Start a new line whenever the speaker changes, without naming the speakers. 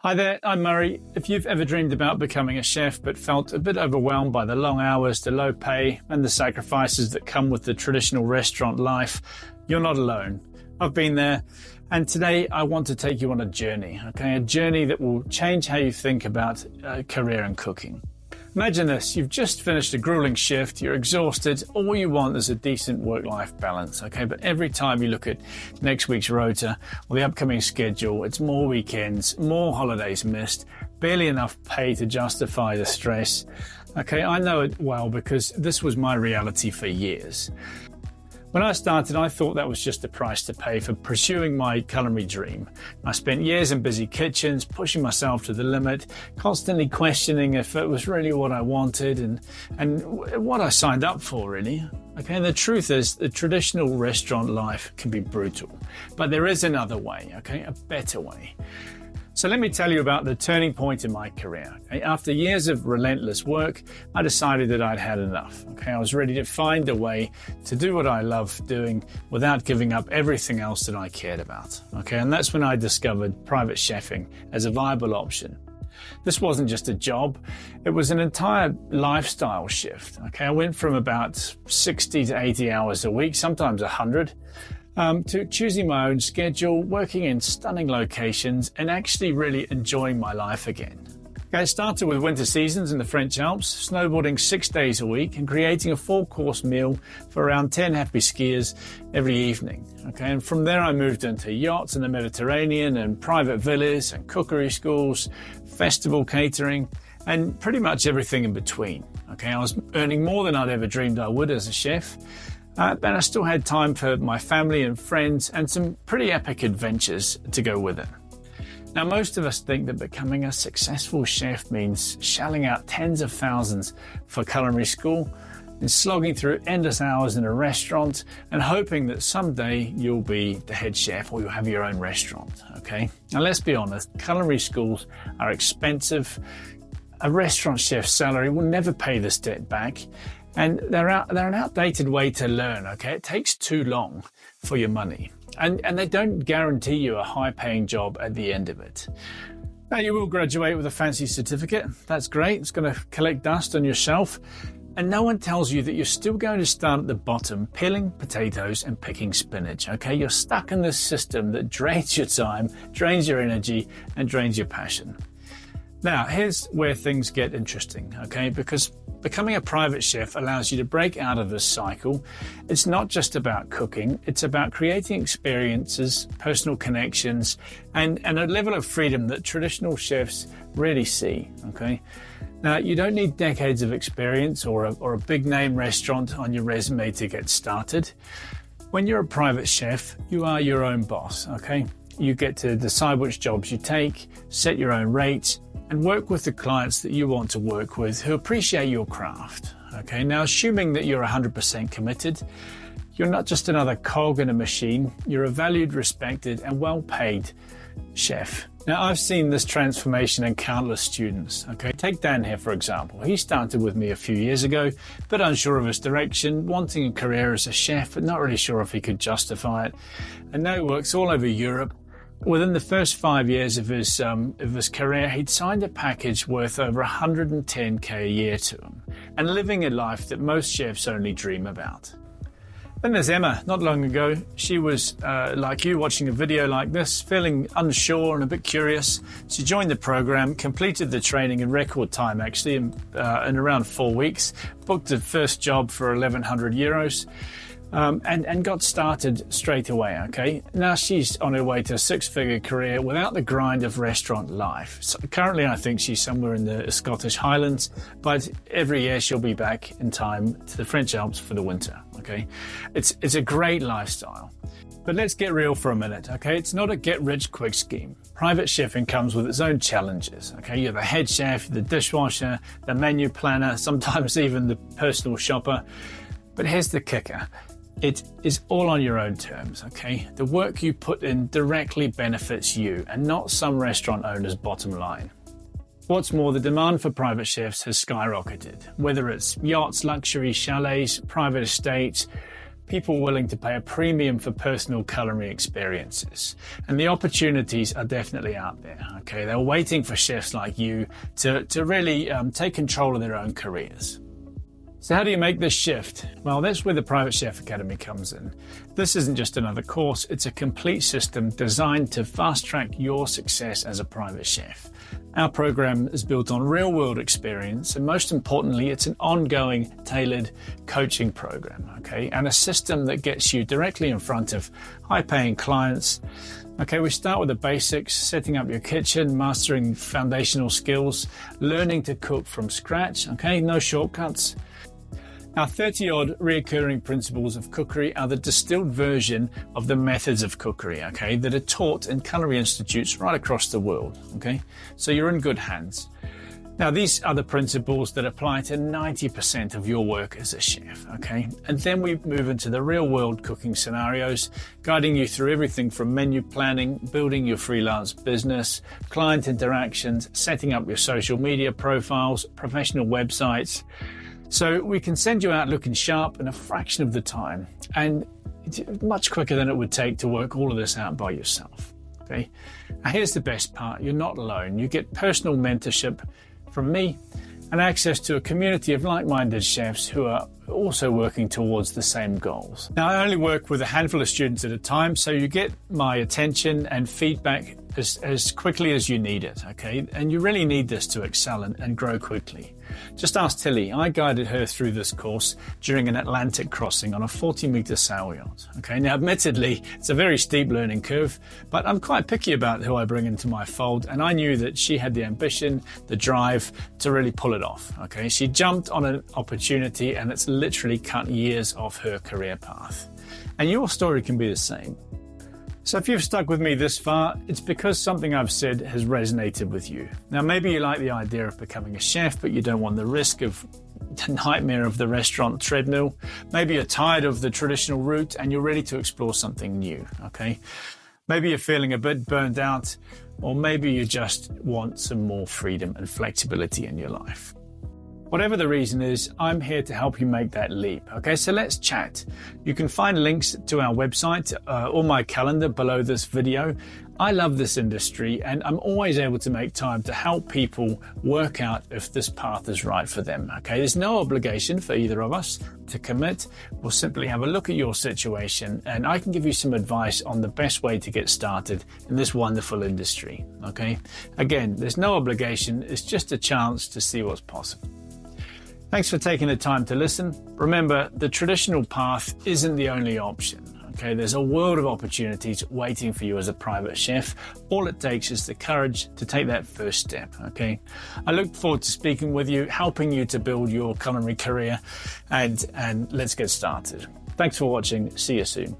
Hi there, I'm Murray. If you've ever dreamed about becoming a chef but felt a bit overwhelmed by the long hours, the low pay, and the sacrifices that come with the traditional restaurant life, you're not alone. I've been there, and today I want to take you on a journey, a journey that will change how you think about a career in cooking. Imagine this, you've just finished a grueling shift, you're exhausted, all you want is a decent work-life balance, but every time you look at next week's rota or the upcoming schedule, it's more weekends, more holidays missed, barely enough pay to justify the stress. I know it well because this was my reality for years. When I started, I thought that was just the price to pay for pursuing my culinary dream. I spent years in busy kitchens, pushing myself to the limit, constantly questioning if it was really what I wanted and what I signed up for, really. And the truth is, the traditional restaurant life can be brutal, but there is another way, a better way. So let me tell you about the turning point in my career. After years of relentless work, I decided that I'd had enough. I was ready to find a way to do what I love doing without giving up everything else that I cared about. And that's when I discovered private chefing as a viable option. This wasn't just a job, it was an entire lifestyle shift. I went from about 60 to 80 hours a week, sometimes 100, to choosing my own schedule, working in stunning locations, and actually really enjoying my life again. I started with winter seasons in the French Alps, snowboarding 6 days a week and creating a 4-course meal for around 10 happy skiers every evening. And from there I moved into yachts in the Mediterranean and private villas and cookery schools, festival catering, and pretty much everything in between. I was earning more than I'd ever dreamed I would as a chef. But I still had time for my family and friends and some pretty epic adventures to go with it. Now, most of us think that becoming a successful chef means shelling out tens of thousands for culinary school and slogging through endless hours in a restaurant and hoping that someday you'll be the head chef or you'll have your own restaurant, Now, let's be honest, culinary schools are expensive. A restaurant chef's salary will never pay this debt back. And they're an outdated way to learn, It takes too long for your money. And they don't guarantee you a high-paying job at the end of it. Now, you will graduate with a fancy certificate. That's great. It's going to collect dust on your shelf. And no one tells you that you're still going to start at the bottom, peeling potatoes and picking spinach, You're stuck in this system that drains your time, drains your energy, and drains your passion. Now, here's where things get interesting, Because becoming a private chef allows you to break out of this cycle. It's not just about cooking, it's about creating experiences, personal connections, and a level of freedom that traditional chefs rarely see, Now, you don't need decades of experience or a big name restaurant on your resume to get started. When you're a private chef, you are your own boss, You get to decide which jobs you take, set your own rates, and work with the clients that you want to work with who appreciate your craft. Now, assuming that you're 100% committed, you're not just another cog in a machine, you're a valued, respected, and well-paid chef. Now, I've seen this transformation in countless students. Take Dan here, for example. He started with me a few years ago, but unsure of his direction, wanting a career as a chef, but not really sure if he could justify it. And now he works all over Europe. Within the first 5 years of his career, he'd signed a package worth over $110K a year to him, and living a life that most chefs only dream about. Then there's Emma. Not long ago, she was like you, watching a video like this, feeling unsure and a bit curious. She joined the program, completed the training in record time, actually, in around 4 weeks, booked her first job for 1,100 euros. And got started straight away, Now she's on her way to a 6-figure career without the grind of restaurant life. So currently, I think she's somewhere in the Scottish Highlands, but every year she'll be back in time to the French Alps for the winter, It's a great lifestyle. But let's get real for a minute, It's not a get-rich-quick scheme. Private chefing comes with its own challenges, You're the head chef, the dishwasher, the menu planner, sometimes even the personal shopper. But here's the kicker. It is all on your own terms, The work you put in directly benefits you and not some restaurant owner's bottom line. What's more, the demand for private chefs has skyrocketed. Whether it's yachts, luxury chalets, private estates, people willing to pay a premium for personal culinary experiences. And the opportunities are definitely out there, okay? They're waiting for chefs like you to really take control of their own careers. So how do you make this shift? Well, that's where the Private Chef Academy comes in. This isn't just another course, it's a complete system designed to fast-track your success as a private chef. Our program is built on real-world experience, and most importantly, it's an ongoing, tailored coaching program, okay? And a system that gets you directly in front of high-paying clients. Okay, we start with the basics, setting up your kitchen, mastering foundational skills, learning to cook from scratch, okay? No shortcuts. Our 30-odd recurring principles of cookery are the distilled version of the methods of cookery, okay, that are taught in culinary institutes right across the world, okay? So you're in good hands. Now, these are the principles that apply to 90% of your work as a chef, okay? And then we move into the real-world cooking scenarios, guiding you through everything from menu planning, building your freelance business, client interactions, setting up your social media profiles, professional websites. So we can send you out looking sharp in a fraction of the time, and much quicker than it would take to work all of this out by yourself, okay? Now here's the best part, you're not alone. You get personal mentorship from me and access to a community of like-minded chefs who are also working towards the same goals. Now, I only work with a handful of students at a time, so you get my attention and feedback as quickly as you need it, okay? And you really need this to excel and grow quickly. Just ask Tilly. I guided her through this course during an Atlantic crossing on a 40-meter sail yacht, okay? Now, admittedly, it's a very steep learning curve, but I'm quite picky about who I bring into my fold, and I knew that she had the ambition, the drive to really pull it off, okay? She jumped on an opportunity, and it's literally cut years off her career path. And your story can be the same. So if you've stuck with me this far, it's because something I've said has resonated with you. Now, maybe you like the idea of becoming a chef, but you don't want the risk of the nightmare of the restaurant treadmill. Maybe you're tired of the traditional route and you're ready to explore something new, okay? Maybe you're feeling a bit burned out, or maybe you just want some more freedom and flexibility in your life. Whatever the reason is, I'm here to help you make that leap. Okay, so let's chat. You can find links to our website or my calendar below this video. I love this industry, and I'm always able to make time to help people work out if this path is right for them. Okay, there's no obligation for either of us to commit. We'll simply have a look at your situation, and I can give you some advice on the best way to get started in this wonderful industry. Okay, again, there's no obligation. It's just a chance to see what's possible. Thanks for taking the time to listen. Remember, the traditional path isn't the only option. Okay, there's a world of opportunities waiting for you as a private chef. All it takes is the courage to take that first step. Okay, I look forward to speaking with you, helping you to build your culinary career, and let's get started. Thanks for watching. See you soon.